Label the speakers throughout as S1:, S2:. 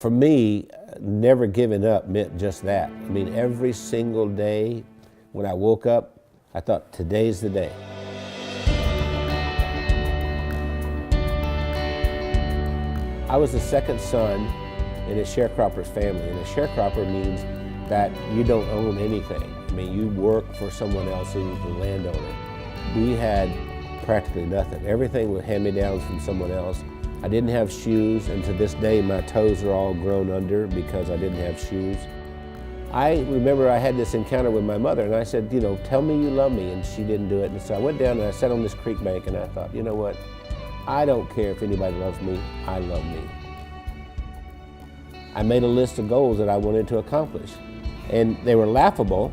S1: For me, never giving up meant just that. I mean, every single day when I woke up, I thought, today's the day. I was the second son in a sharecropper's family, and a sharecropper means that you don't own anything. I mean, you work for someone else who's the landowner. We had practically nothing. Everything was hand-me-downs from someone else. I didn't have shoes, and to this day my toes are all grown under because I didn't have shoes. I remember I had this encounter with my mother, and I said, you know, tell me you love me, and she didn't do it. And so I went down and I sat on this creek bank, and I thought, you know what? I don't care if anybody loves me, I love me. I made a list of goals that I wanted to accomplish, and they were laughable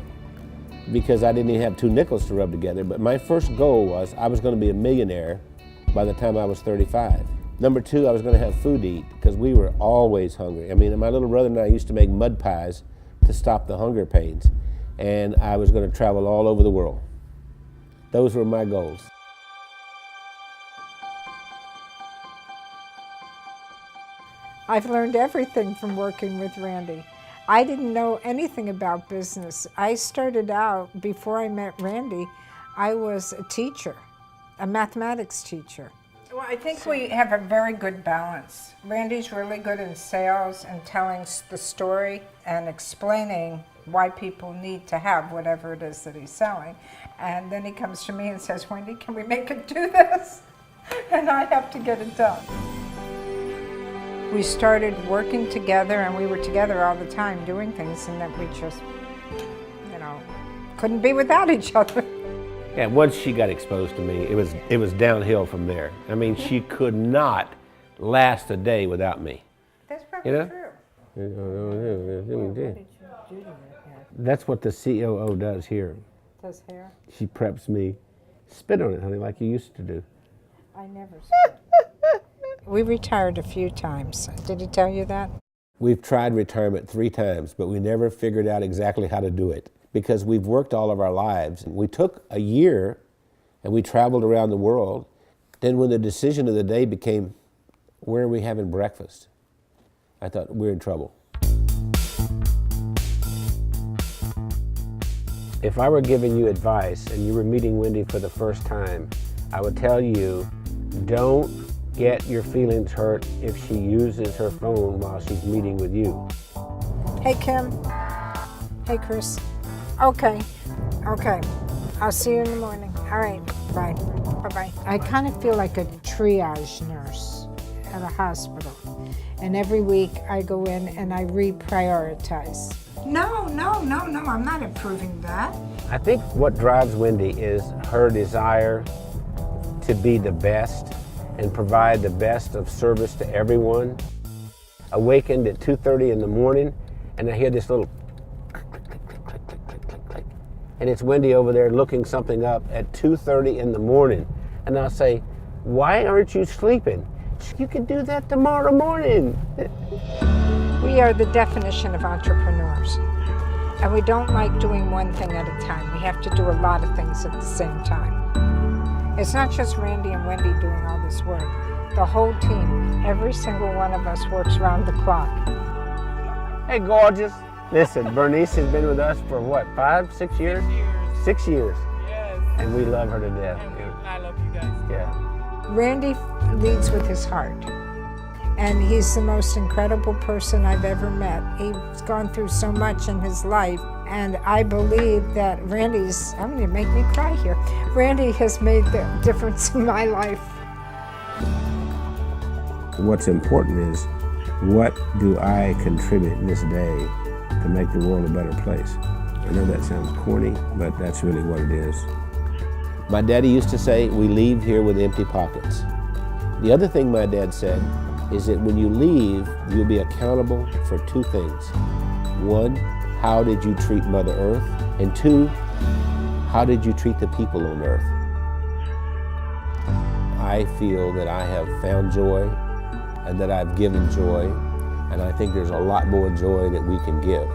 S1: because I didn't even have 2 nickels to rub together, but my first goal was I was going to be a millionaire by the time I was 35. Number 2, I was going to have food to eat because we were always hungry. I mean, my little brother and I used to make mud pies to stop the hunger pains, and I was going to travel all over the world. Those were my goals.
S2: I've learned everything from working with Randy. I didn't know anything about business. I started out, before I met Randy, I was a teacher, a mathematics teacher. Well, I think we have a very good balance. Randy's really good in sales and telling the story and explaining why people need to have whatever it is that he's selling. And then he comes to me and says, Wendy, can we make it do this? And I have to get it done. We started working together, and we were together all the time doing things, and that we just, you know, couldn't be without each other.
S1: And once she got exposed to me, it was downhill from there. I mean, she could not last a day without me.
S2: That's probably true.
S1: That's what the COO does here.
S2: Does hair?
S1: She preps me. Spit on it, honey, like you used to do.
S2: I never spit. We retired a few times. Did he tell you that?
S1: We've tried retirement 3 times, but we never figured out exactly how to do it because we've worked all of our lives. We took a year and we traveled around the world. Then when the decision of the day became, where are we having breakfast? I thought, we're in trouble. If I were giving you advice and you were meeting Wendy for the first time, I would tell you, don't get your feelings hurt if she uses her phone while she's meeting with you.
S2: Hey, Kim. Hey, Chris. Okay. I'll see you in the morning. All right, bye. Bye-bye. I kind of feel like a triage nurse at a hospital. And every week I go in and I reprioritize. No, I'm not approving that.
S1: I think what drives Wendy is her desire to be the best and provide the best of service to everyone. Awakened at 2:30 in the morning, and I hear this little click, click, click, click, click, click. And it's Wendy over there looking something up at 2:30 in the morning. And I'll say, why aren't you sleeping? You can do that tomorrow morning.
S2: We are the definition of entrepreneurs. And we don't like doing one thing at a time. We have to do a lot of things at the same time. It's not just Randy and Wendy doing all this work. The whole team, every single one of us works around the clock.
S1: Hey, gorgeous. Listen, Bernice has been with us for what, 5, 6 years? 6 years.
S3: Yes.
S1: And we love her to death.
S3: And I love you guys.
S1: Yeah.
S2: Randy leads with his heart. And he's the most incredible person I've ever met. He's gone through so much in his life. And I believe that I'm going to make me cry here. Randy has made the difference in my life.
S1: What's important is, what do I contribute this day to make the world a better place? I know that sounds corny, but that's really what it is. My daddy used to say, we leave here with empty pockets. The other thing my dad said is that when you leave, you'll be accountable for 2 things. 1, how did you treat Mother Earth? And 2, how did you treat the people on Earth? I feel that I have found joy and that I've given joy, and I think there's a lot more joy that we can give.